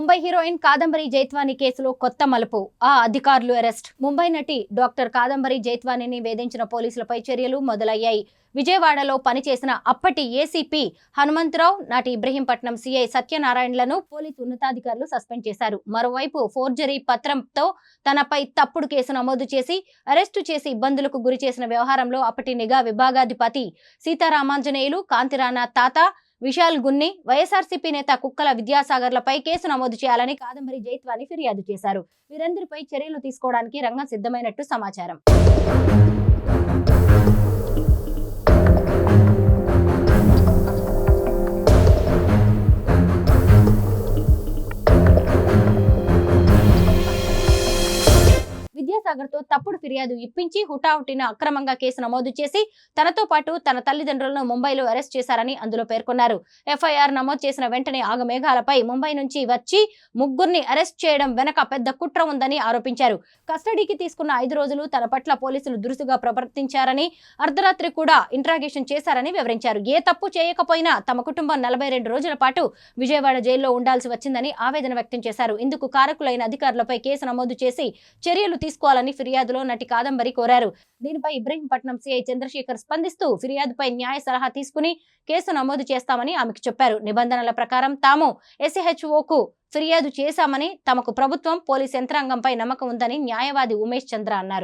Mumbai heroine Kadambari జైత్వాని కేసులో కొత్త మలుపు. అధికారులు అరెస్ట్. ముంబై నటి డాక్టర్ కాదంబరి జైత్వానిని వేధించిన పోలీసులపై చర్యలు మొదలయ్యాయి. విజయవాడలో పనిచేసిన అప్పటి ఏసీపీ హనుమంతరావు, నాటి ఇబ్రహీంపట్నం సీఐ సత్యనారాయణలను పోలీసు ఉన్నతాధికారులు సస్పెండ్ చేశారు. మరోవైపు ఫోర్జరీ పత్రంతో తనపై తప్పుడు కేసు నమోదు చేసి అరెస్టు చేసి ఇబ్బందులకు గురి చేసిన వ్యవహారంలో అప్పటి నిఘా విభాగాధిపతి సీతారామాంజనేయులు, కాంతిరాణ తాత, విశాల్ గున్ని, వైఎస్ఆర్సీపీ నేత కుక్కల విద్యాసాగర్లపై కేసు నమోదు చేయాలని కాదంబరి జైత్వాని ఫిర్యాదు చేశారు. వీరందరిపై చర్యలు తీసుకోవడానికి రంగం సిద్ధమైనట్టు సమాచారం. విద్యాసాగర్ తో తప్పుడు ఫిర్యాదు ఇప్పించి హుటాహుటిన అక్రమంగా కేసు నమోదు చేసి తనతో పాటు తన తల్లిదండ్రులను ముంబైలో అరెస్ట్ చేశారని అందులో పేర్కొన్నారు. ఎఫ్ఐఆర్ నమోదు చేసిన వెంటనే ఆగమేఘాలపై ముంబై నుంచి వచ్చి ముగ్గురిని అరెస్ట్ చేయడం వెనక పెద్ద కుట్ర ఉందని ఆరోపించారు. కస్టడీకి తీసుకున్న 5 రోజులు తన పట్ల పోలీసులు దురుసుగా ప్రవర్తించారని, అర్ధరాత్రి కూడా ఇంట్రాగేషన్ చేశారని వివరించారు. ఏ తప్పు చేయకపోయినా తమ కుటుంబం 42 రోజుల పాటు విజయవాడ జైల్లో ఉండాల్సి వచ్చిందని ఆవేదన వ్యక్తం చేశారు. ఇందుకు కారకులైన అధికారులపై కేసు నమోదు చేసి చర్యలు తీసుకోవాలని ఫిర్యాదులో నటి కాదంబరి కోరారు. దీనిపై ఇబ్రహీంపట్నం సీఐ చంద్రశేఖర్ స్పందిస్తూ ఫిర్యాదుపై న్యాయ సలహా తీసుకుని కేసు నమోదు చేస్తామని ఆమెకు చెప్పారు. నిబంధనల ప్రకారం తాము ఎస్హెచ్ఓకు ఫిర్యాదు చేశామని, తమకు ప్రభుత్వం, పోలీస్ యంత్రాంగంపై నమ్మకం ఉందని న్యాయవాది ఉమేష్ చంద్ర అన్నారు.